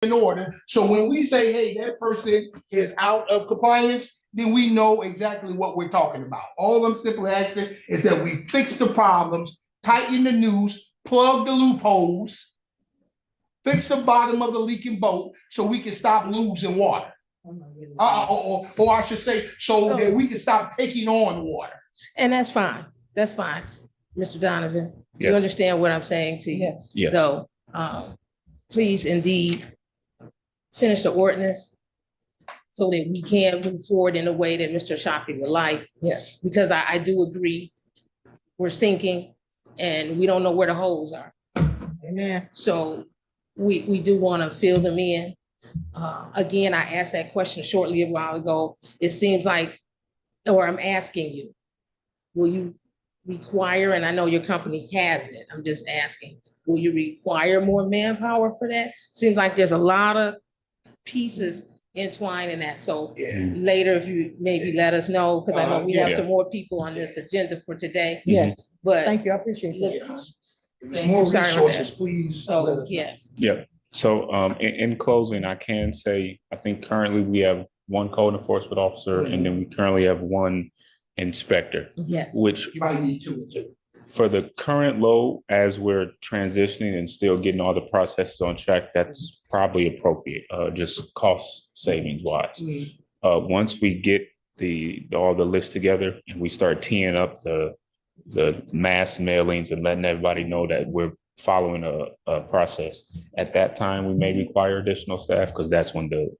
in order. So when we say, hey, that person is out of compliance, then we know exactly what we're talking about. All I'm simply asking is that we fix the problems, tighten the noose, plug the loopholes, fix the bottom of the leaking boat so we can stop losing water. Or I should say, so that we can stop taking on water. And that's fine. That's fine. Mr. Donovan, Yes. You understand what I'm saying to you? Yes. So, please indeed finish the ordinance so that we can move forward in a way that Mr. Shafi would like. Yes. Because I do agree, we're sinking and we don't know where the holes are. Amen. So we do want to fill them in. Again, I asked that question shortly a while ago. It seems like, or I'm asking you, will you require, and I know your company has it, I'm just asking, will you require more manpower for that? Seems like there's a lot of pieces entwined in that. So later, if you maybe let us know, because I know we have some more people on this agenda for today. Yes. But Thank you. I appreciate that. More Sorry about resources, that. please. let So, us know. yes. Yeah. So in closing, I can say, I think currently we have one code enforcement officer and then we currently have one inspector, Yes. which You might need two or two. for the current load, as we're transitioning and still getting all the processes on track, that's probably appropriate, just cost savings wise. Once we get all the lists together and we start teeing up the mass mailings and letting everybody know that we're following a process, at that time, we may require additional staff because that's when the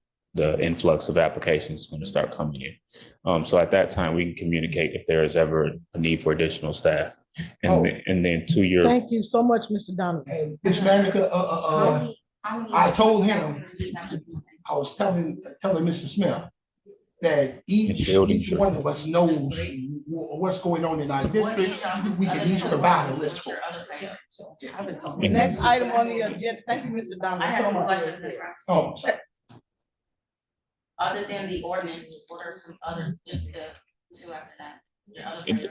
influx of applications is going to start coming in. So at that time, we can communicate if there is ever a need for additional staff. And then to your. Thank you so much, Mr. Donovan. Ms. Manica, I told him, I was telling Mr. Smith that each one of us knows what's going on in our district. We can each provide a list for. The next item on the agenda, thank you, Mr. Donovan. I have so some much. questions, Ms. Oh, Other than the ordinance, what are some other, just the two after that? Your other priorities?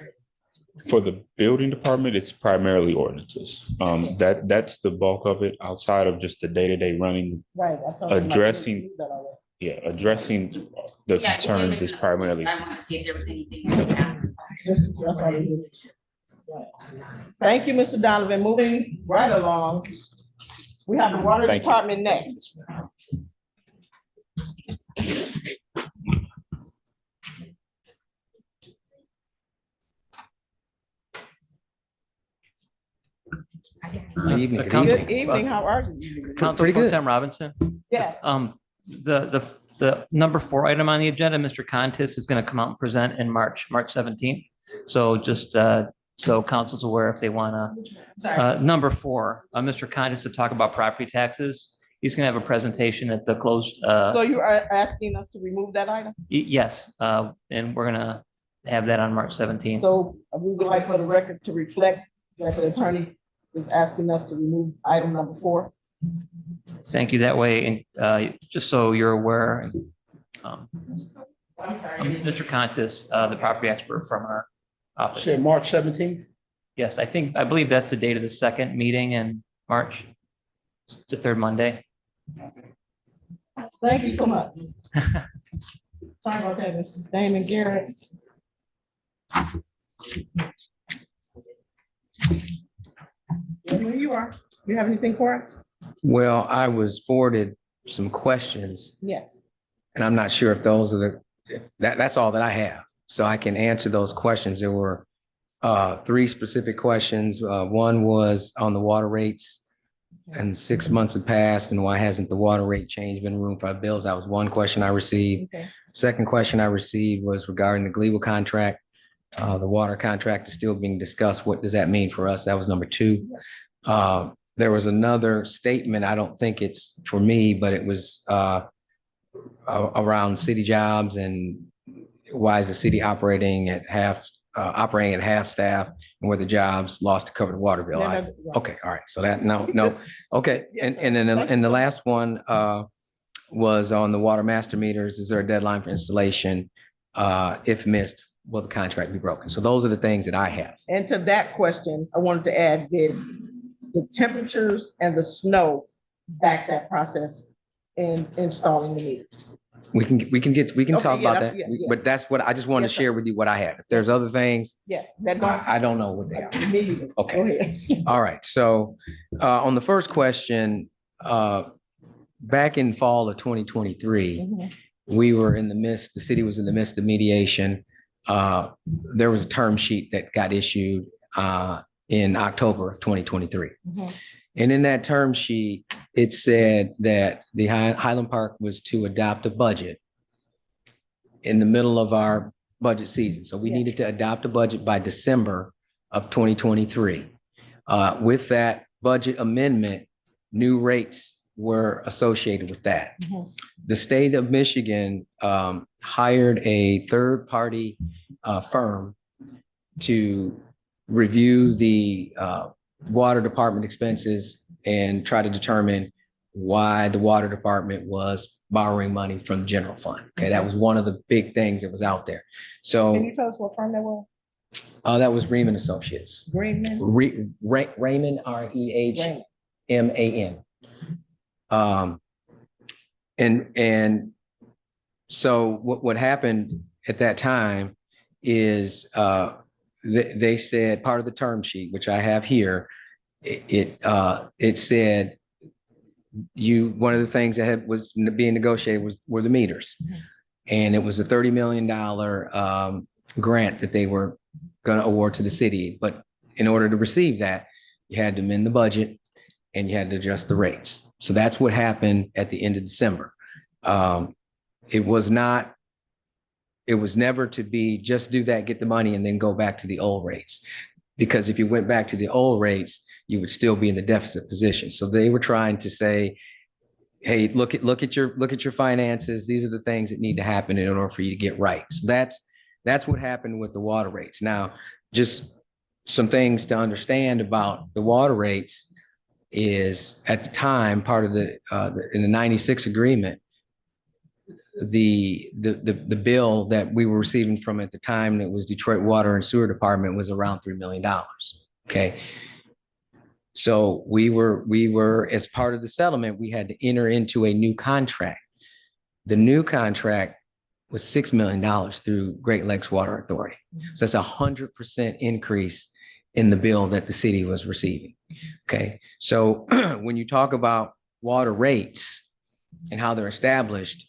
For the building department, it's primarily ordinances. That's the bulk of it, outside of just the day-to-day running. Right. Addressing addressing the Yeah, concerns is primarily. I want to see if there was anything. That That's all we do. Right. Thank you, Mr. Donovan. Moving right along. We have the water Thank you. department next. Good evening. Good evening. How are you? Council Pro Tem Robinson. Yes. The number 4 item on the agenda, Mr. Contis is going to come out and present in March 17th. So just so council's aware if they want to. Number 4, Mr. Contis to talk about property taxes. He's going to have a presentation at the closed. So you are asking us to remove that item? Yes, and we're going to have that on March 17th. So we would like for the record to reflect that the attorney is asking us to remove item number 4. Thank you that way. And just so you're aware, Mr. Contis, the property expert from our office. say March 17th? Yes, I believe that's the date of the second meeting in March. It's the third Monday. Thank you so much. Sorry about that, Mr. Damon Garrett. Here you are. You have anything for us? Well, I was forwarded some questions, Yes. and I'm not sure if those are that's all that I have. So I can answer those questions. There were 3 specific questions. One was on the water rates, and 6 months have passed, and why hasn't the water rate change been room for bills? That was one question I received. Okay. Second question I received was regarding the Glebe contract. The water contract is still being discussed. What does that mean for us? That was number 2. There was another statement. I don't think it's for me, but it was around city jobs and why is the city operating at half staff, and where the jobs lost to cover the water bill. Okay, all right. So that no. Okay, Yes, and then the last one was on the water master meters. Is there a deadline for installation? If missed, will the contract be broken? So those are the things that I have. And to that question, I wanted to add that the temperatures and the snow back that process in installing the meters? We can Okay, talk yeah, about that's- that, yeah, yeah. but that's what I just wanted to Yes, sir. share with you what I had. If there's other things, Yes, that don't. I don't know what they are. Me either. Okay. Go ahead. All right, so on the first question, back in fall of 2023, Mhm. we were in the midst, the city was in the midst of mediation. There was a term sheet that got issued in October of 2023. Mhm. And in that term sheet, it said that the Highland Park was to adopt a budget in the middle of our budget season. So we Yes. needed to adopt a budget by December of 2023. With that budget amendment, new rates were associated with that. Mhm. The state of Michigan hired a third-party firm to review the water department expenses and try to determine why the water department was borrowing money from the general fund. Okay, that was one of the big things that was out there. Can So you tell us what firm that was? that was Riemann Associates. Greenman? Raymond, REHMAN. And so what happened at that time is they said part of the term sheet, which I have here, it said one of the things that was being negotiated were the meters. And it was a $30 million grant that they were going to award to the city. But in order to receive that, you had to amend the budget and you had to adjust the rates. So that's what happened at the end of December. It was never to be just do that, get the money, and then go back to the old rates. Because if you went back to the old rates, you would still be in the deficit position. So they were trying to say, hey, look at your finances. These are the things that need to happen in order for you to get right. So that's what happened with the water rates. Now, just some things to understand about the water rates is at the time, part of in the 96 agreement, the bill that we were receiving from at the time that was Detroit Water and Sewer Department was around $3 million. Okay. So we were, as part of the settlement, we had to enter into a new contract. The new contract was $6 million through Great Lakes Water Authority. So that's 100% increase in the bill that the city was receiving. Okay. So when you talk about water rates and how they're established,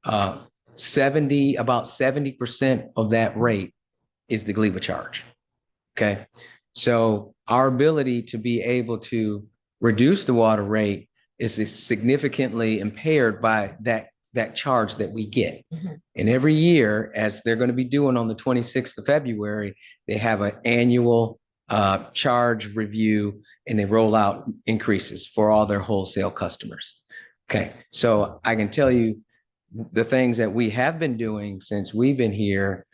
about 70% of that rate is the GLEVA charge. Okay. So our ability to be able to reduce the water rate is significantly impaired by that charge that we get. Mm-hmm. And every year, as they're going to be doing on the 26th of February, they have an annual charge review and they roll out increases for all their wholesale customers. Okay. So I can tell you the things that we have been doing since we've been here,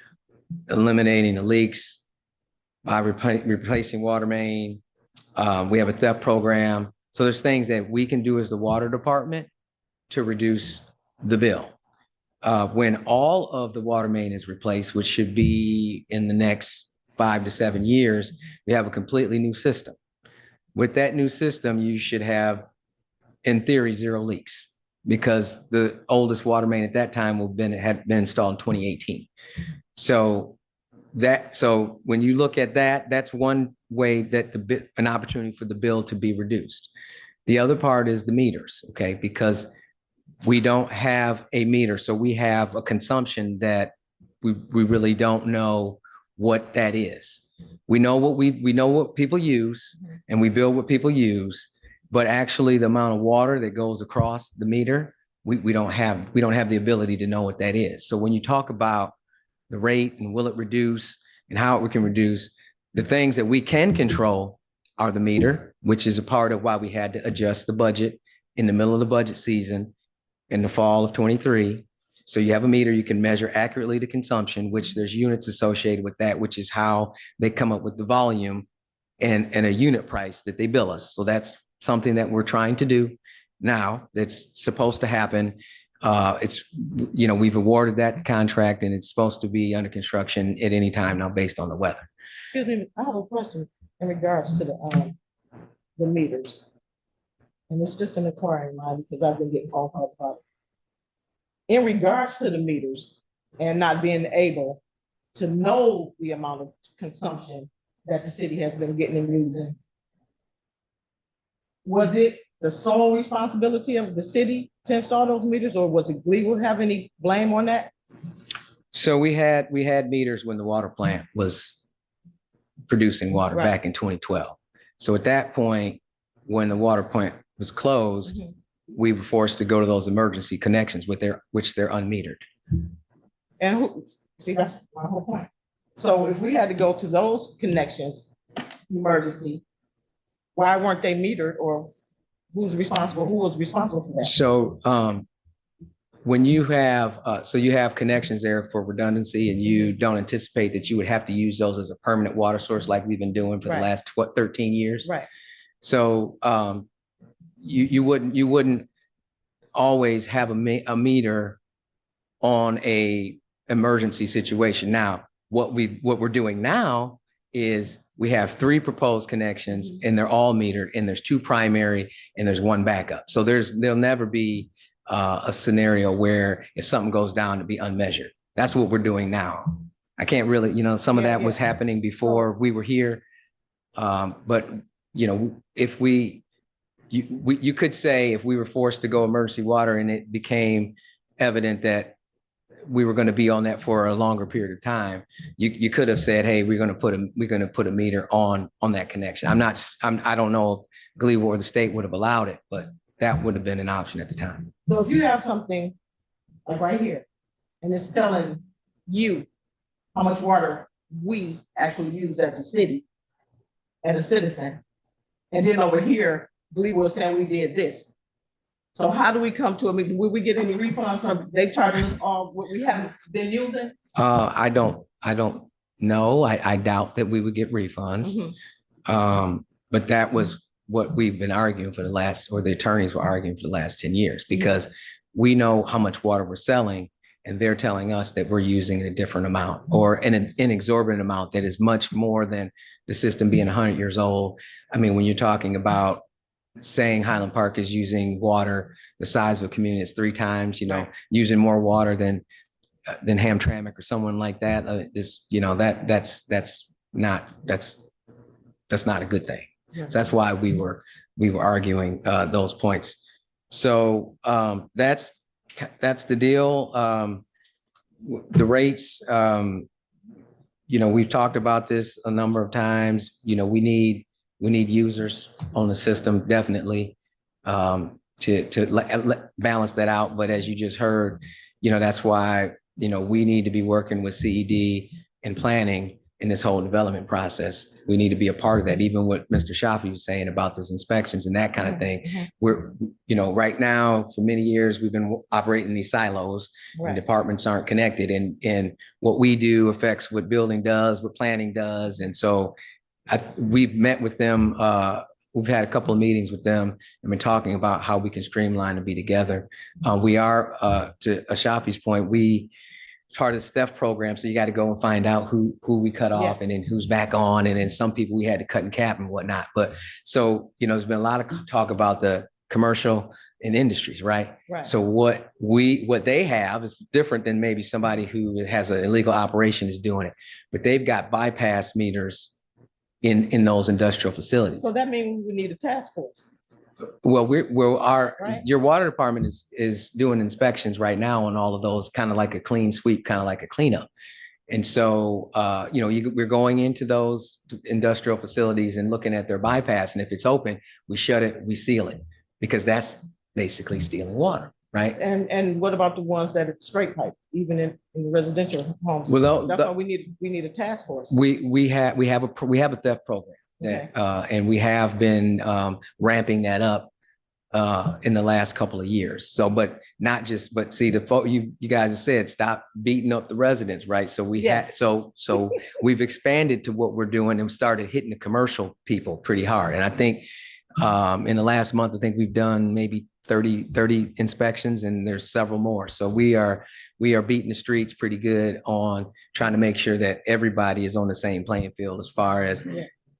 eliminating the leaks, by replacing water main. We have a theft program. So there's things that we can do as the water department to reduce the bill. When all of the water main is replaced, which should be in the next 5 to 7 years, we have a completely new system. With that new system, you should have, in theory, 0 leaks, because the oldest water main at that time had been installed in 2018. So when you look at that, that's one way that an opportunity for the bill to be reduced. The other part is the meters, okay? Because we don't have a meter, so we have a consumption that we really don't know what that is. We know what people use, and we bill what people use, but actually the amount of water that goes across the meter, we don't have the ability to know what that is. So when you talk about the rate and will it reduce and how we can reduce, the things that we can control are the meter, which is a part of why we had to adjust the budget in the middle of the budget season in the fall of 23. So you have a meter, you can measure accurately the consumption, which there's units associated with that, which is how they come up with the volume and a unit price that they bill us. So that's something that we're trying to do now. That's supposed to happen. We've awarded that contract and it's supposed to be under construction at any time now based on the weather. Excuse me, I have a question in regards to the meters. and it's just an inquiry, line because I've been getting phone calls about it. In regards to the meters and not being able to know the amount of consumption that the city has been getting and using, was it the sole responsibility of the city to install those meters, or was it Gleewood have any blame on that? So we had meters when the water plant was producing water Right. back in 2012. So at that point, when the water plant was closed, Mhm. we were forced to go to those emergency connections which they're unmetered. And who, see, that's my whole point. So if we had to go to those connections, emergency, why weren't they metered, or who was responsible for that? So when you have, so you have connections there for redundancy, and you don't anticipate that you would have to use those as a permanent water source like we've been doing for the Right. last 13 years. Right, So you wouldn't always have a meter on a emergency situation. Now, what we're doing now is we have 3 proposed connections, and they're all metered, and there's 2 primary and there's 1 backup. So there'll never be a scenario where if something goes down to be unmeasured. That's what we're doing now. I can't really, some of Yeah, that was yeah. happening before we were here. But if you could say if we were forced to go emergency water and it became evident that we were going to be on that for a longer period of time, you could have said, hey, we're going to put a meter on that connection. I don't know if Gleewood or the state would have allowed it, but that would have been an option at the time. so if you have something like right here, and it's telling you how much water we actually use as a city, as a citizen, and then over here, Gleewood was saying we did this. So how do we come to, will we get any refunds from, they charging us all what we haven't been using? I don't know. I doubt that we would get refunds. But that was what we've been arguing for the attorneys were arguing for the last 10 years, because we know how much water we're selling, and they're telling us that we're using a different amount or an exorbitant amount that is much more than the system being 100 years old. I mean, when you're talking about saying Highland Park is using water the size of a community, it's 3 times, Right. using more water than Hamtramck or someone like that. That's not a good thing. So that's why we were arguing those points. So that's the deal. The rates, we've talked about this a number of times. We need users on the system, definitely, to balance that out. But as you just heard, that's why, we need to be working with CED and planning in this whole development process. We need to be a part of that. Even what Mr. Shafi was saying about these inspections and that kind of thing. We're, right now, for many years, we've been operating these silos. Right. And departments aren't connected, and what we do affects what building does, what planning does. And so we've met with them. We've had a couple of meetings with them and been talking about how we can streamline and be together. We are, to Ashafi's point, part of the STEP program. So you got to go and find out who we cut off and then who's back on. And then some people we had to cut and cap and whatnot. But so, there's been a lot of talk about the commercial and industries, right? Right. So what they have is different than maybe somebody who has an illegal operation is doing it, but they've got bypass meters in those industrial facilities. So that means we need a task force. Well, Right. your water department is doing inspections right now on all of those, kind of like a clean sweep, kind of like a cleanup. And so, we're going into those industrial facilities and looking at their bypass. And if it's open, we shut it, we seal it, because that's basically stealing water, right? And what about the ones that are straight pipe, even in the residential homes? Well, That's why we need a task force. we have a theft program. And we have been ramping that up in the last couple of years. So, but see, you guys have said, stop beating up the residents, right? So so we've expanded to what we're doing and started hitting the commercial people pretty hard. And I think in the last month, I think we've done maybe 30 inspections, and there's several more. So we are beating the streets pretty good on trying to make sure that everybody is on the same playing field as far as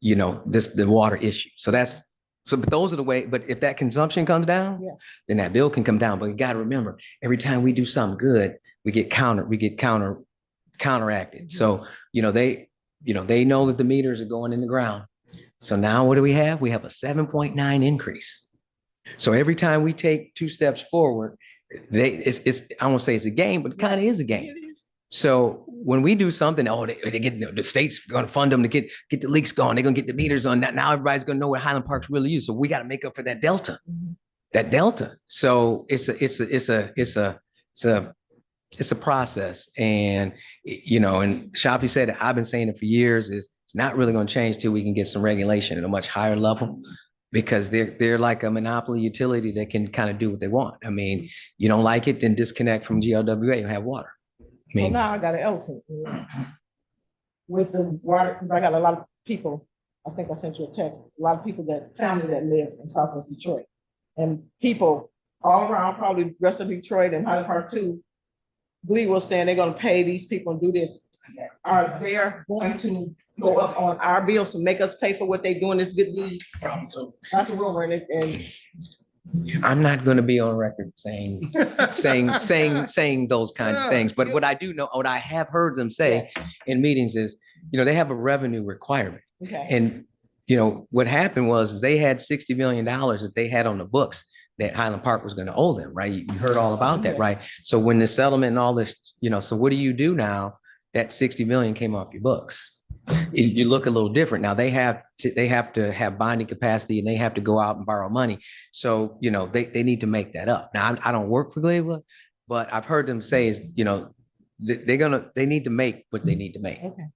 the water issue. So that's So, but those are the way, but if that consumption comes down, Yes. then that bill can come down. But you got to remember, every time we do something good, we get counteracted. So, they know that the meters are going in the ground. So now what do we have? We have a 7.9 increase. So every time we take 2 steps forward, I won't say it's a game, but it kind of is a game. So when we do something, they get the state's going to fund them to get the leaks going. They're going to get the meters on that. Now everybody's going to know what Highland Park's really used. So we got to make up for that delta. So it's a process. And, and Shafi said, I've been saying it for years, is it's not really going to change till we can get some regulation at a much higher level, because they're like a monopoly utility that can kind of do what they want. I mean, you don't like it, then disconnect from GLWA and have water. So now I got an elephant with the water, because I got a lot of people, I think I sent you a text, a lot of people family that live in Southwest Detroit. And people all around, probably the rest of Detroit and Highland Park too, Glee was saying they're gonna pay these people and do this. Are they going to go up on our bills to make us pay for what they doing this good deed? So that's a rumor, and I'm not going to be on record saying those kinds of things. But what I do know, what I have heard them say in meetings is, they have a revenue requirement. okay. And, what happened was they had $60 million that they had on the books that Highland Park was going to owe them, right? You heard all about that, right? So when the settlement and all this, so what do you do now? That 60 million came off your books. You look a little different. Now they have to have bonding capacity, and they have to go out and borrow money. So, they need to make that up. Now, I don't work for Gleveland, but I've heard them say is, they need to make what they need to make. Okay.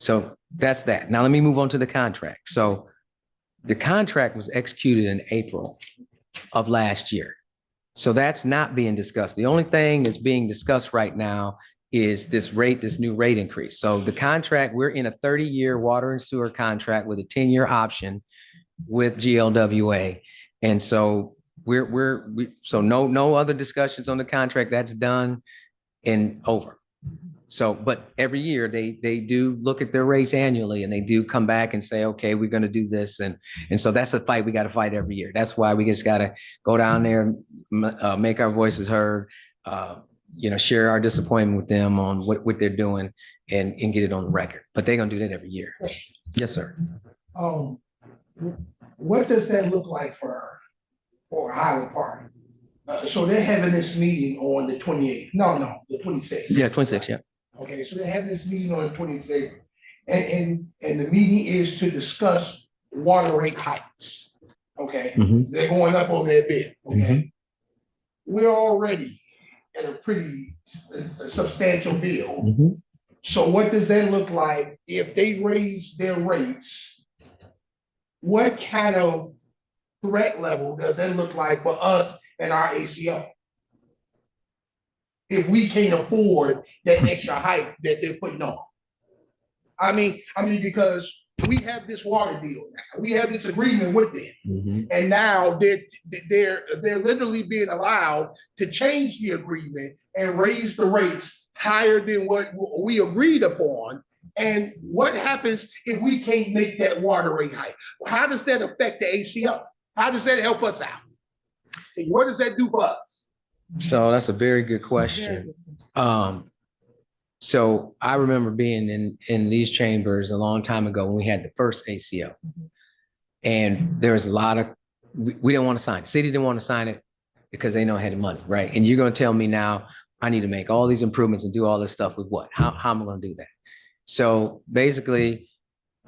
So that's that. Now let me move on to the contract. So the contract was executed in April of last year. So that's not being discussed. The only thing that's being discussed right now is this new rate increase. So the contract, we're in a 30-year water and sewer contract with a 10-year option with GLWA. And so so no other discussions on the contract. That's done and over. So, but every year they do look at their rates annually, and they do come back and say, okay, we're going to do this. And so that's a fight we got to fight every year. That's why we just got to go down there and make our voices heard, share our disappointment with them on what they're doing and get it on the record. But they're going to do that every year. Yes, sir. What does that look like for Highland Park? So they're having this meeting on the 28th. No, the 26th. Yeah, 26th, yeah. Okay, so they're having this meeting on the 26th. And the meeting is to discuss water rate hikes. Okay, they're going up on their bid. Okay, we're already at a pretty substantial bill. So what does that look like if they raise their rates? What kind of threat level does that look like for us and our ACO? If we can't afford that extra hike that they're putting on. I mean, because we have this water deal now. We have this agreement with them. And now they're literally being allowed to change the agreement and raise the rates higher than what we agreed upon. And what happens if we can't make that water rate hike? How does that affect the ACO? How does that help us out? And what does that do for us? So that's a very good question. So I remember being in these chambers a long time ago when we had the first ACO. And there was a lot of, we didn't want to sign it. The city didn't want to sign it because they know I had the money, right? And you're going to tell me now I need to make all these improvements and do all this stuff with what? How am I going to do that? So basically,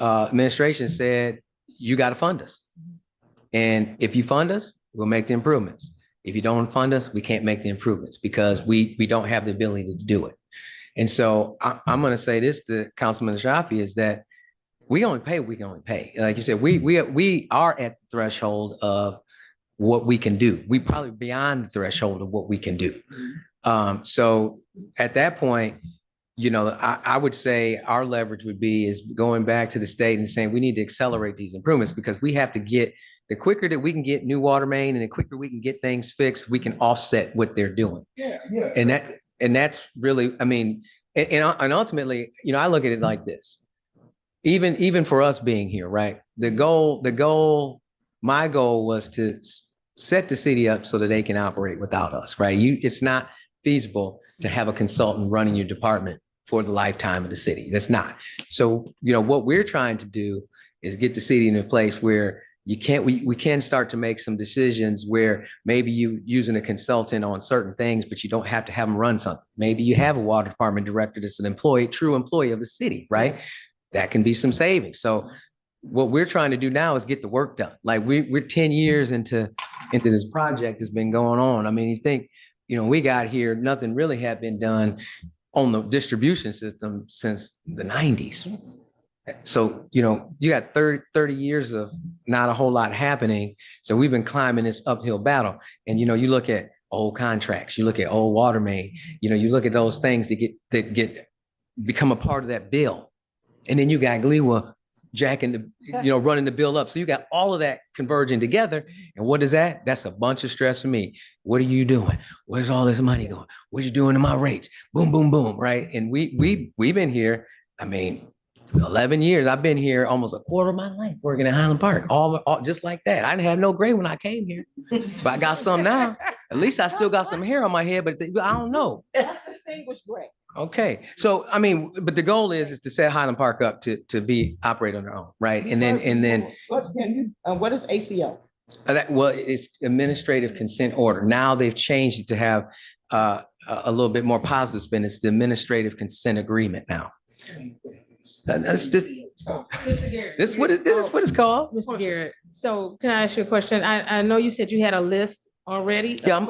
administration said, you got to fund us. And if you fund us, we'll make the improvements. If you don't fund us, we can't make the improvements because we don't have the ability to do it. And so I'm going to say this to Councilman Shafi is that we only pay what we can only pay. Like you said, we are at the threshold of what we can do. We probably beyond the threshold of what we can do. So at that point, I would say our leverage would be is going back to the state and saying we need to accelerate these improvements because we have to get the quicker that we can get new water main and the quicker we can get things fixed, we can offset what they're doing. Yeah. And that's really, I mean, and ultimately, I look at it like this. Even for us being here, right? The goal my goal was to set the city up so that they can operate without us, right? It's not feasible to have a consultant running your department for the lifetime of the city. That's not. So, what we're trying to do is get the city in a place where we can start to make some decisions where maybe you using a consultant on certain things, but you don't have to have them run something. Maybe you have a water department director that's an true employee of the city, right? That can be some savings. So what we're trying to do now is get the work done. Like we're 10 years into this project that's been going on. I mean, you think, we got here, nothing really had been done on the distribution system since the 90s. So, you got 30 years of not a whole lot happening. So we've been climbing this uphill battle. And, you look at old contracts, you look at old water main, you look at those things that become a part of that bill. And then you got GLEWA running the bill up. So you got all of that converging together. And what is that? That's a bunch of stress for me. What are you doing? Where's all this money going? What are you doing to my rates? Boom, boom, boom. Right. And we've been here. I mean, 11 years. I've been here almost a quarter of my life working at Highland Park, all just like that. I didn't have no gray when I came here, but I got some now. At least I still got some hair on my head, but I don't know. That's distinguished gray. Okay. So, I mean, but the goal is to set Highland Park up to be operate on their own, right? And then What is ACO? it's administrative consent order. Now they've changed it to have a little bit more positive spin. It's the administrative consent agreement now. That's just this is what it's called. Mr. Garrett, so can I ask you a question? I know you said you had a list already. Yeah,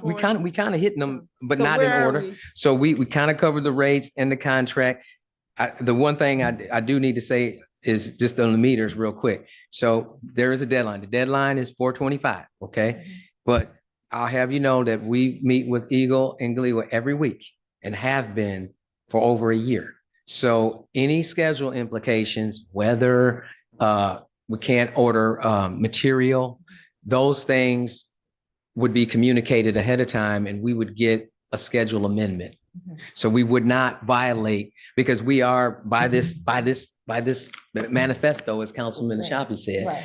we kind of hitting them, but not in order. So we kind of covered the rates and the contract. The one thing I do need to say is just on the meters real quick. So there is a deadline. The deadline is 4/25. Okay, but I'll have you know that we meet with Eagle and GLEWA every week and have been for over a year. So any schedule implications, whether we can't order material, those things would be communicated ahead of time and we would get a schedule amendment. So we would not violate because we are by this manifesto, as Councilman Ashafi said,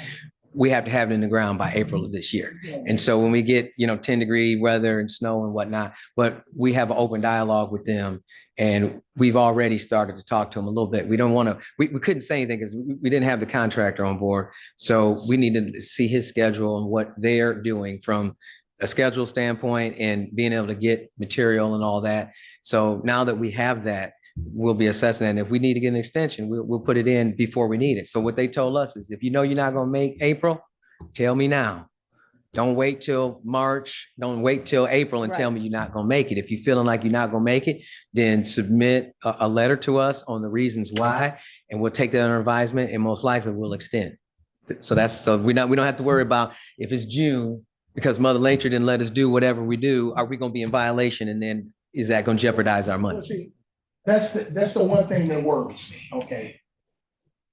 we have to have it in the ground by April of this year. And so when we get, 10-degree weather and snow and whatnot, but we have an open dialogue with them and we've already started to talk to them a little bit. We don't want to, we couldn't say anything because we didn't have the contractor on board. So we needed to see his schedule and what they're doing from a schedule standpoint and being able to get material and all that. So now that we have that, we'll be assessing that. And if we need to get an extension, we'll put it in before we need it. So what they told us is if you're not going to make April, tell me now. Don't wait till March. Don't wait till April and tell me you're not going to make it. If you're feeling like you're not going to make it, then submit a letter to us on the reasons why, and we'll take that under advisement and most likely we'll extend. So we don't have to worry about if it's June because Mother Nature didn't let us do whatever we do. Are we going to be in violation? And then is that going to jeopardize our money? Well, see, that's the one thing that worries me. Okay.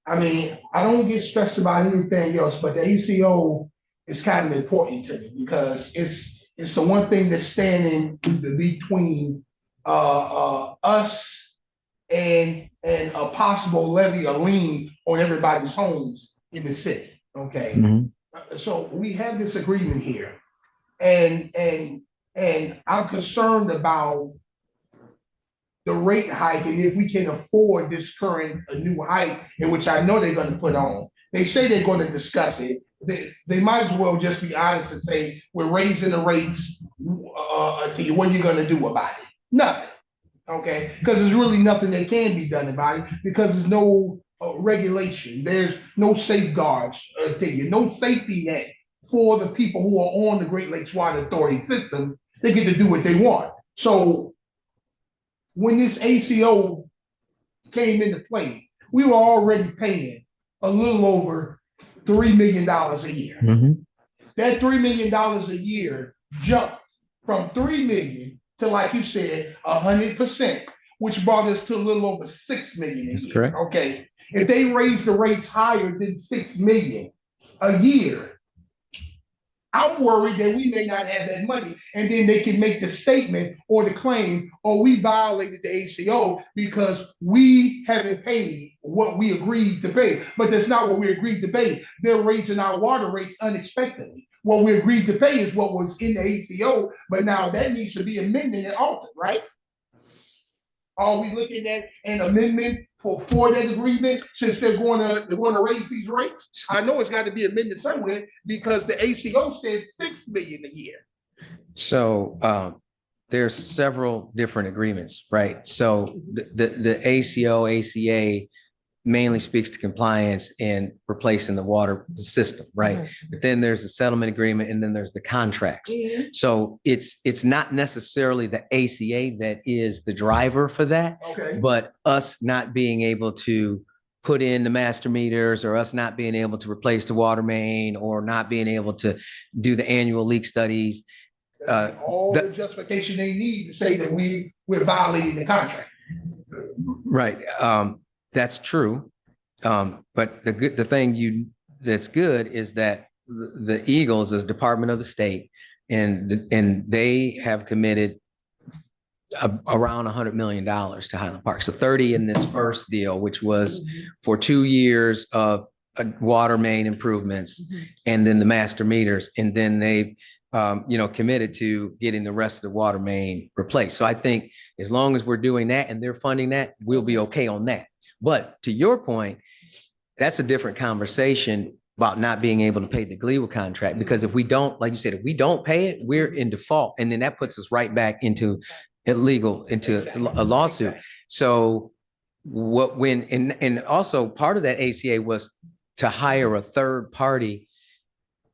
I mean, I don't get stressed about anything else, but the ACO is kind of important to me because it's the one thing that's standing between us and a possible levy or lien on everybody's homes in the city. Okay. Mm-hmm. So we have this agreement here, and I'm concerned about the rate hike and if we can afford this current new hike, in which I know they're going to put on. They say they're going to discuss it. They might as well just be honest and say, we're raising the rates. What are you going to do about it? Nothing. Okay. Because there's really nothing that can be done about it because there's no regulation. There's no safeguards, no safety net for the people who are on the Great Lakes Water Authority system. They get to do what they want. So when this ACO came into play, we were already paying a little over $3 million a year. Mm-hmm. That $3 million a year jumped from $3 million to, like you said, 100%, which brought us to a little over $6 million a year. Correct. Okay. If they raise the rates higher than $6 million a year, I'm worried that we may not have that money, and then they can make the statement or the claim, oh, we violated the ACO because we haven't paid what we agreed to pay. But that's not what we agreed to pay. They're raising our water rates unexpectedly. What we agreed to pay is what was in the ACO, but now that needs to be amended and altered, right? Are we looking at an amendment for that agreement since they're going to raise these rates? I know it's got to be amended somewhere because the ACO said 6 million a year. So there's several different agreements, right? So the ACO, ACA mainly speaks to compliance and replacing the water system, right? But then there's a settlement agreement and then there's the contracts. So it's not necessarily the ACA that is the driver for that, but us not being able to put in the master meters or us not being able to replace the water main or not being able to do the annual leak studies. All the justification they need to say that we're violating the contract. Right. That's true. But the thing that's good is that the Eagles is Department of the State and they have committed around $100 million to Highland Park. So 30 in this first deal, which was for 2 years of water main improvements and then the master meters. And then they've committed to getting the rest of the water main replaced. So I think as long as we're doing that and they're funding that, we'll be okay on that. But to your point, that's a different conversation about not being able to pay the Gleewood contract, because if we don't, like you said, if we don't pay it, we're in default. And then that puts us right back into a lawsuit. So and also part of that ACA was to hire a third party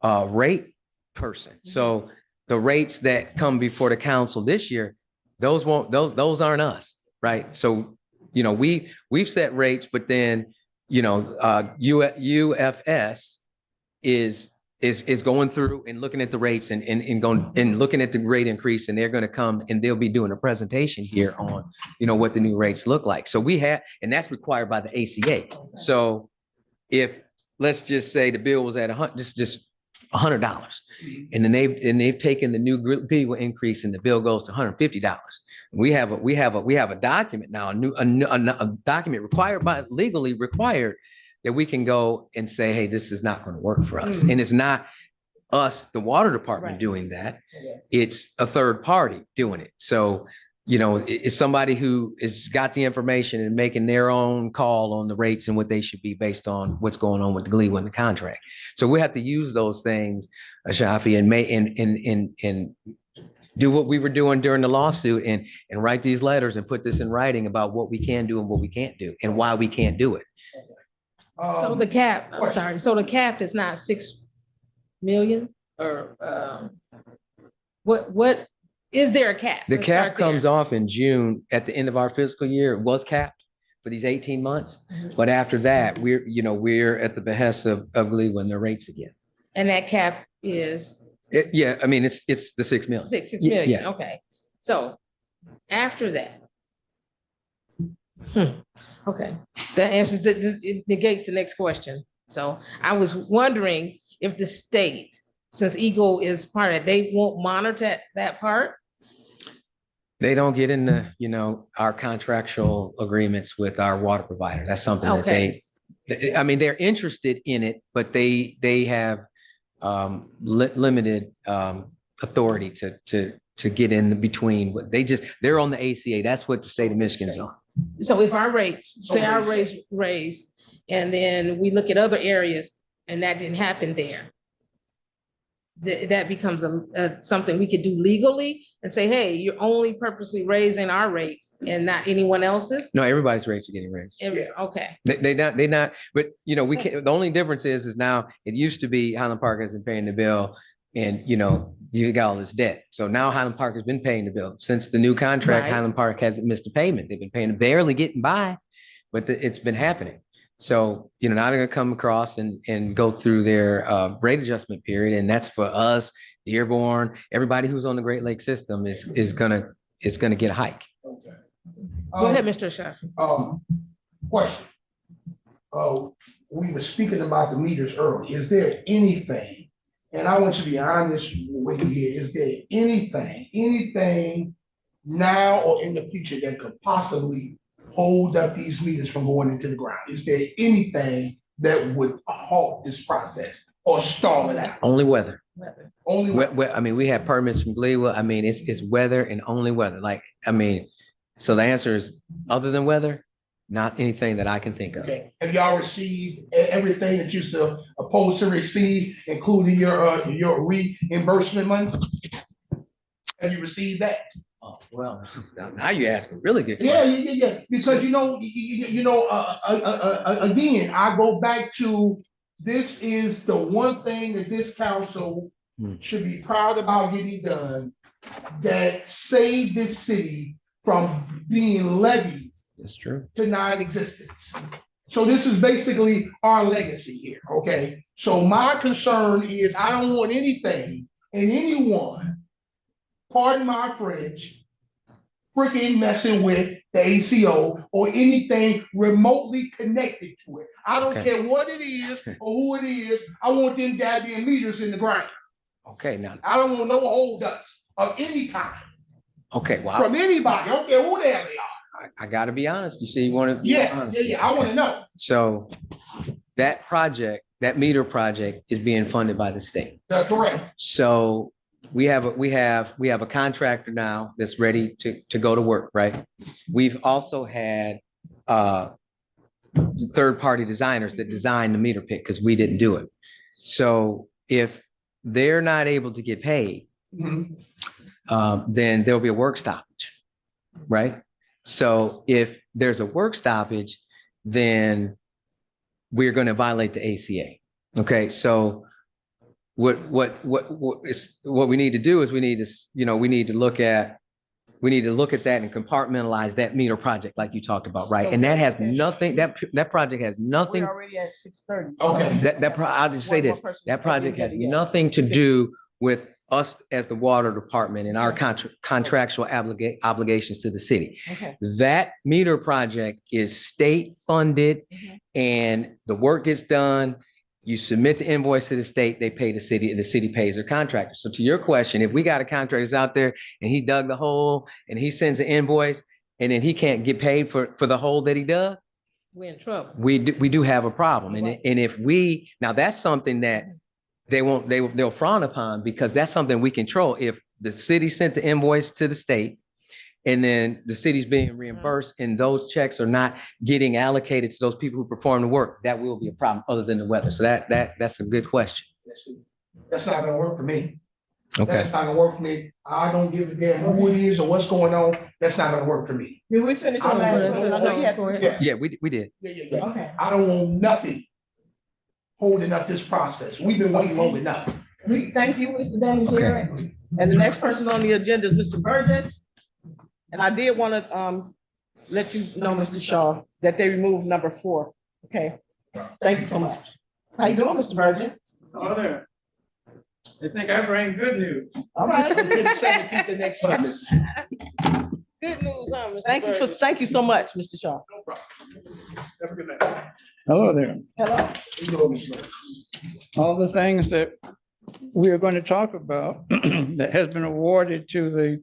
rate person. So the rates that come before the council this year, those aren't us, right? So we've set rates, but then UFS is going through and looking at the rates and going and looking at the rate increase, and they're going to come and they'll be doing a presentation here on what the new rates look like. So and that's required by the ACA. So if let's just say the bill was at just $100, and then they've taken the new Gleewood increase and the bill goes to $150. We have a document now, a document legally required that we can go and say, hey, this is not going to work for us. And it's not us, the water department, doing that. It's a third party doing it. So it's somebody who has got the information and making their own call on the rates and what they should be based on what's going on with the Gleewood and the contract. So we have to use those things, Shafi, and do what we were doing during the lawsuit and write these letters and put this in writing about what we can do and what we can't do and why we can't do it. So the cap, I'm sorry, so the cap is not 6 million or what? Is there a cap? The cap comes off in June at the end of our fiscal year. It was capped for these 18 months. But after that, we're at the behest of Gleewood and their rates again. And that cap is? It's the 6 million. 6 million, Yeah. okay. So after that. Okay, that answers, it negates the next question. So I was wondering if the state, since Eagle is part of it, they won't monitor that part? They don't get into, our contractual agreements with our water provider. That's something that they're interested in it, but they have limited authority to get in between. They're on the ACA. That's what the state of Michigan is on. So if our rates, say our rates raised, and then we look at other areas and that didn't happen there, that becomes something we could do legally and say, hey, you're only purposely raising our rates and not anyone else's? No, everybody's rates are getting raised. Okay. They not, but we can't, the only difference is now it used to be Highland Park hasn't paying the bill and you got all this debt. So now Highland Park has been paying the bill. Since the new contract, Right. Highland Park hasn't missed a payment. They've been paying, barely getting by, but it's been happening. So, now they're going to come across and go through their rate adjustment period. And that's for us, Dearborn, everybody who's on the Great Lakes system is going to get a hike. Okay. Go ahead, Mr. Shafi. Question. We were speaking about the meters earlier. Is there anything and I want you to be honest with me here, is there anything now or in the future that could possibly hold up these meters from going into the ground? Is there anything that would halt this process or stall it out? Only weather. Only I mean, we have permits from Gleewood. I mean, it's weather and only weather. Like, I mean, so the answer is, other than weather, not anything that I can think of. Okay, have y'all received everything that you're supposed to receive, including your reimbursement money? Have you received that? Oh, well, now you're asking really good. Yeah, questions. yeah, because again, I go back to, this is the one thing that this council should be proud about getting done, that saved this city from being levied That's true. to non-existence. So this is basically our legacy here, okay? So my concern is, I don't want anything and anyone, pardon my French, freaking messing with the ACO or anything remotely connected to it. I don't Okay. care what it is or who it is. I want them goddamn meters in the ground. Okay, now, I don't want no holdups of any kind okay, well, from anybody. I don't care who the hell they are. I gotta be honest. You see, you want to. Yeah. I want to know. So that project, that meter project is being funded by the state. That's correct. So we have a contractor now that's ready to go to work, right? We've also had third-party designers that designed the meter pit because we didn't do it. So if they're not able to get paid, Mhm. then there'll be a work stoppage, right? So if there's a work stoppage, then we're going to violate the ACA. Okay, so what we need to do is we need to look at that and compartmentalize that meter project like you talked about, right? And that has nothing, that project has nothing. We're already at 6:30. Okay. I'll just say One more this, person. that project has Yeah. nothing to do with us as the water department and our contractual obligations to the city. Okay. That meter project is state funded and the work gets done. You submit the invoice to the state, they pay the city, and the city pays their contractor. So to your question, if we got a contractor that's out there and he dug the hole and he sends an invoice and then he can't get paid for the hole that he dug, We're in trouble. we do have a problem. And if now that's something that they'll frown upon because that's something we control. If the city sent the invoice to the state and then the city's being reimbursed and those checks are not getting allocated to those people who perform the work, that will be a problem other than the weather. So that's a good question. That's not gonna work for me. Okay. That's not gonna work for me. I don't give a damn who it is or what's going on. That's not gonna work for me. Did we finish on I last don't one? know. I know you had to- Yeah, Yeah, we did. yeah. Okay. I don't want nothing holding up this process. We've been waiting long enough. We thank you, Mr. Danny Okay. Garrett. And the next person on the agenda is Mr. Burgess. And I did want to let you know, Mr. Shaw, that they removed number 4. Okay. Thank you so much. How you doing, Mr. Burgess? Oh, there. They think I bring good news. All right. Seventeenth the next month. Good news, huh, Mr. Thank you so much, Mr. Shaw. Have a good night. Hello there. Hello. All the things that we are going to talk about that has been awarded to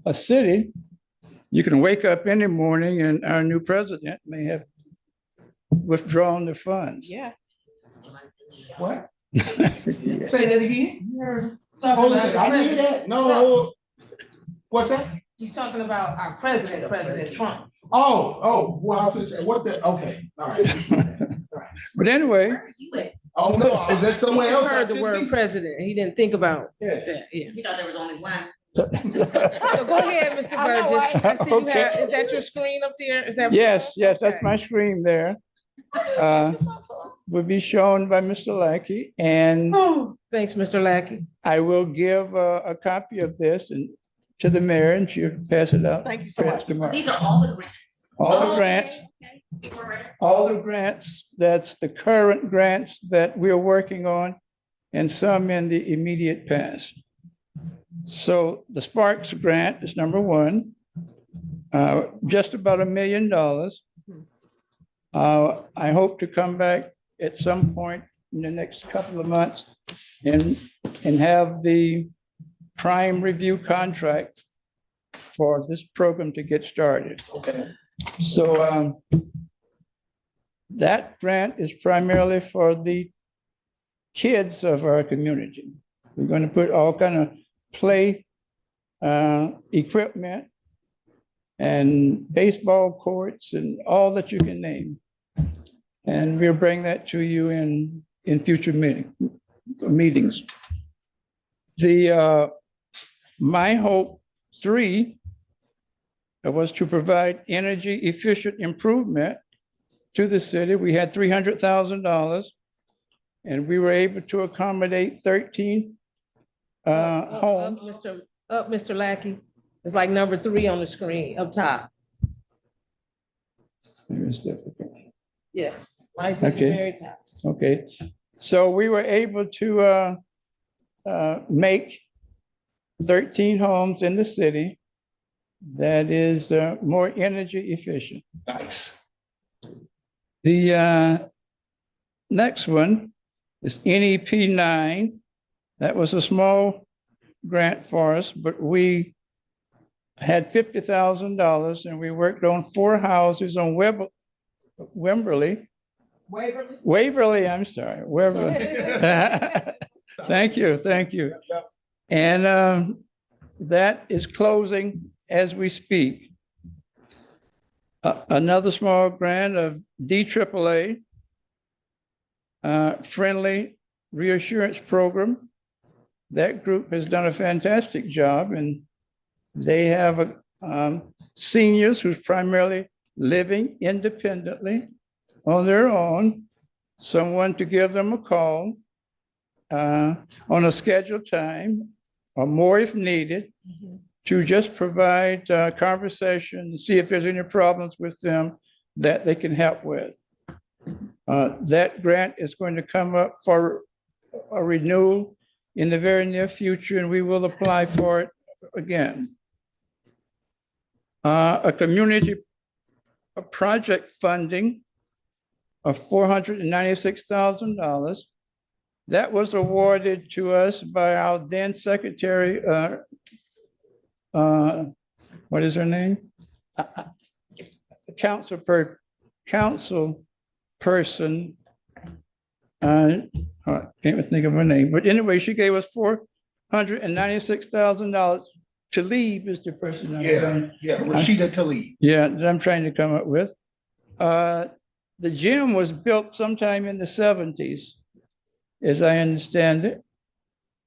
a city, you can wake up any morning and our new president may have withdrawn the funds. Yeah. What? Say that again? Hold on a second. I didn't hear that. No. What's that? He's talking about our president, President Trump. Oh, well, I was gonna say, what the, okay, all right. But anyway, Where are you at? Oh, no, I was at somewhere He else. heard the word president. He didn't think about Yeah. that. Yeah. We thought there was only one. So go ahead, Mr. I know, Burgess. I see you Okay. have, is that your screen up there? Is that? yes, that's Okay. my screen there. Will be shown by Mr. Lackey, and Thanks, Mr. Lackey. I will give a copy of this and to the mayor and she'll pass it out. Thank you so much. tomorrow. These are all the grants. All Oh, the grants. okay. See where we're at? All the grants, that's the current grants that we're working on and some in the immediate past. So the Sparks grant is number 1, just about $1 million. I hope to come back at some point in the next couple of months and have the prime review contract for this program to get started. Okay. So that grant is primarily for the kids of our community. We're going to put all kind of play equipment and baseball courts and all that you can name. And we'll bring that to you in future meetings. The My Hope 3 was to provide energy efficient improvement to the city. We had $300,000 and we were able to accommodate 13 homes. Mr. Lackey, it's like number 3 on the screen up top. Yeah, right at the Okay. very top. Okay, so we were able to make 13 homes in the city that is more energy efficient. Nice. The next one is NEP 9. That was a small grant for us, but we had $50,000 and we worked on 4 houses on Waverly, I'm sorry, Waverly. Thank you. And that is closing as we speak. Another small grant of DAAA, Friendly Reassurance Program. That group has done a fantastic job, and they have seniors who's primarily living independently on their own, someone to give them a call on a scheduled time or more if needed, to just provide conversation, see if there's any problems with them that they can help with. That grant is going to come up for a renewal in the very near future, and we will apply for it again. A community project funding of $496,000. That was awarded to us by our then secretary, what is her name? Council person. I can't even think of her name, but anyway, she gave us $496,000 to leave is the person. Rashida Tlaib. Yeah, that I'm trying to come up with. The gym was built sometime in the 70s, as I understand it.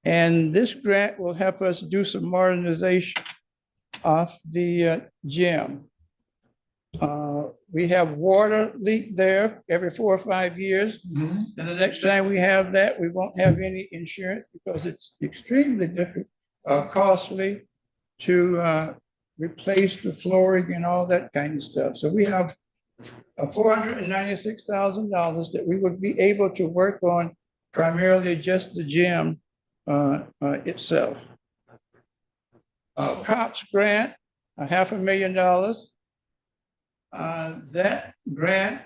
And this grant will help us do some modernization of the gym. We have water leak there every 4 or 5 years. And the next time we have that, we won't have any insurance because it's extremely costly to replace the flooring and all that kind of stuff. So we have $496,000 that we would be able to work on primarily just the gym itself. COPS grant, $500,000. That grant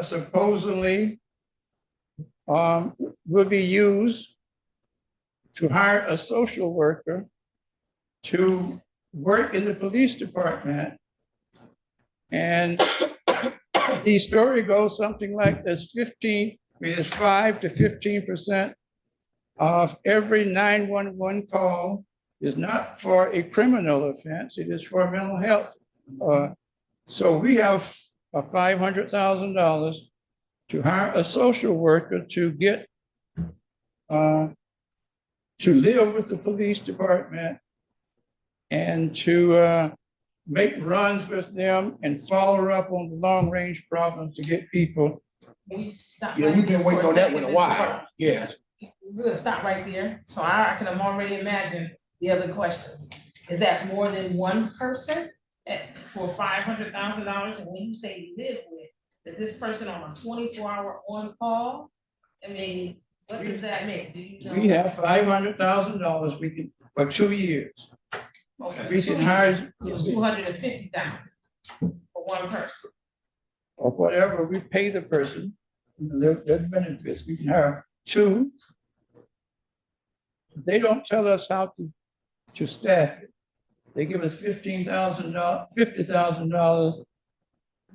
supposedly will be used to hire a social worker to work in the police department. And the story goes something like this: 5 to 15% of every 911 call is not for a criminal offense, it is for mental health. So we have $500,000 to hire a social worker to get to live with the police department and to make runs with them and follow up on the long range problems to get people. Yeah, we've been waiting on that one a while. Yeah. We're gonna stop right there. So I can already imagine the other questions. Is that more than one person for $500,000? And when you say live with, is this person on a 24-hour on call? I mean, what does that mean? Do you know? We have $500,000 we can for 2 years. Okay. We can hire $250,000 for one person. or whatever we pay the person. Their benefits, we can hire two. They don't tell us how to staff it. They give us $50,000.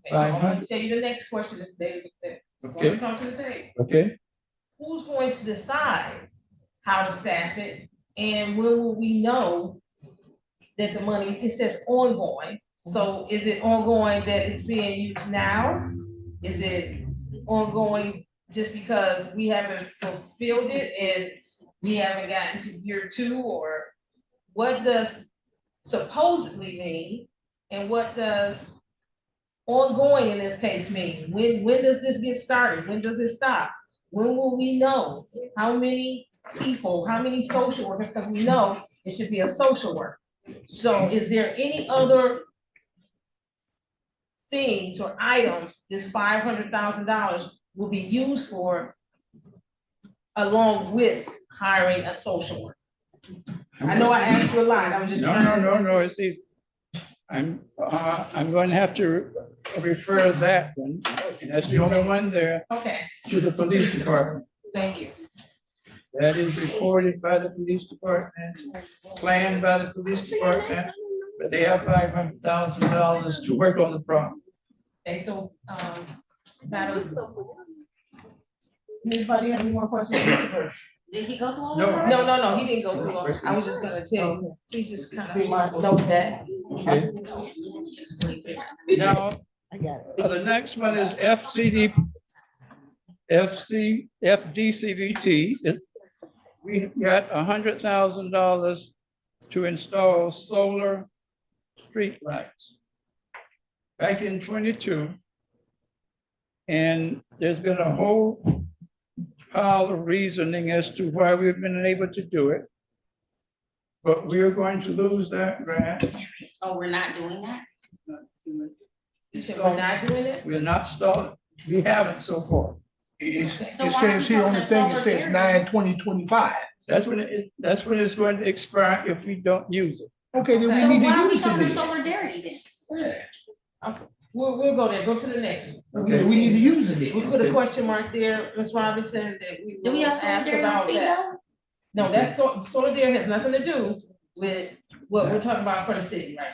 So I'm gonna 500. tell you the next question is David, it's going Okay. to come to the table. Okay, Who's going to decide how to staff it? And when will we know that the money, it says ongoing, so is it ongoing that it's being used now? Is it ongoing just because we haven't fulfilled it and we haven't gotten to year two, or what does supposedly mean? And what does ongoing in this case mean? When does this get started? When does it stop? When will we know how many people, how many social workers, because we know it should be a social work. So is there any other things or items this $500,000 will be used for along with hiring a social worker? I know I asked you a lot, I'm just trying. no, it's the, I'm going to have to refer that one, and that's the only one there, Okay, to the police department. thank you. That is reported by the police department, planned by the police department, but they have $500,000 to work on the problem. Okay, so, Madam, Anybody have any more questions? Did he go through all No. of no, he didn't go through all. I was just gonna tell you, please just kind of note that. Okay, now, I got the next one is FDCVT. We got $100,000 to install solar street lights. Back in 22. And there's been a whole pile of reasoning as to why we've been unable to do it. But we are going to lose that grant. Oh, we're not doing that? You said we're not doing it? We're not starting, we haven't so far. It So why says here on the thing, it says are 9/20/25. That's when it's going to expire if we don't use it. Okay, then So we need why are to we use talking it solar dairy then? then. We'll go there, go to the next one. Okay, we need to use it We then. put a question mark there, Ms. Robinson, that we Do we will have solar ask dairy to about speak that. of? No, that's solar dairy has nothing to do with what we're talking about for the city right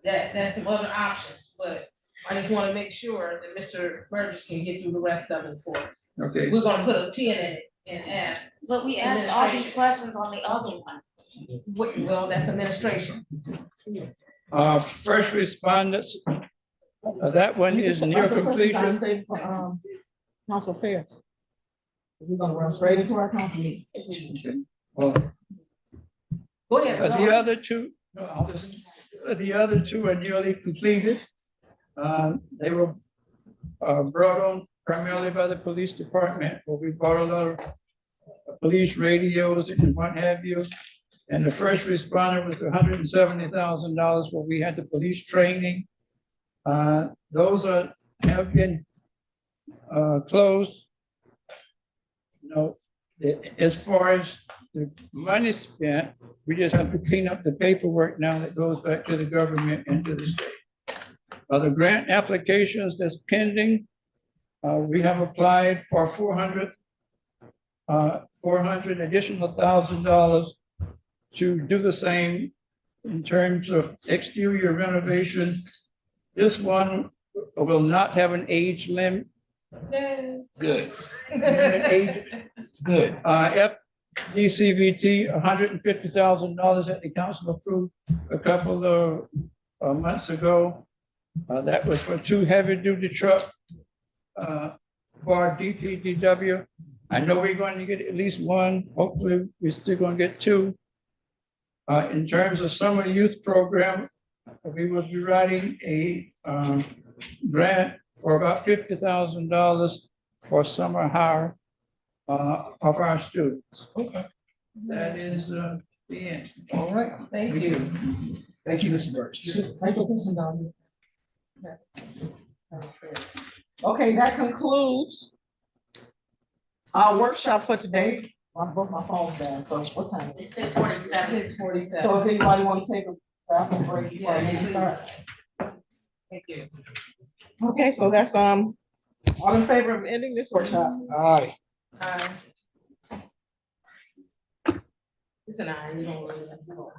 now. That's some other options, but I just wanna make sure that Mr. Burgess can get through the rest of it for us. Okay. We're gonna put a pin in it and ask, But we asked all these questions on the other one. well, that's administration. First responders, that one is near completion. Council affairs. We're gonna run straight into our council meeting. Well, Go ahead. the other two, no, the other two are nearly completed. They were brought on primarily by the police department, where we bought a lot of police radios and what have you. And the first responder was $170,000, where we had the police training. Those have been closed. You know, as far as the money spent, we just have to clean up the paperwork now that goes back to the government and to the state. The grant applications that's pending, we have applied for 400 additional $1,000 to do the same in terms of exterior renovation. This one will not have an age limit. Good, Age- good. FDCVT, $150,000 that the council approved a couple of months ago. That was for 2 heavy-duty trucks for DPW. I know we're going to get at least one. Hopefully, we're still going to get 2. In terms of summer youth program, we will be writing a grant for about $50,000 for summer hire of our students. Okay, That is the end. all right. Thank you. Thank you, Mr. Burgess. Okay, that concludes our workshop for today. I broke my phone down, so what time? It's 6:47. 6:47. So if anybody want to take a bathroom break before I Yes, start. Thank you. Okay, so that's All in favor of ending this workshop? Aye. It's an eye, you don't really have to vote.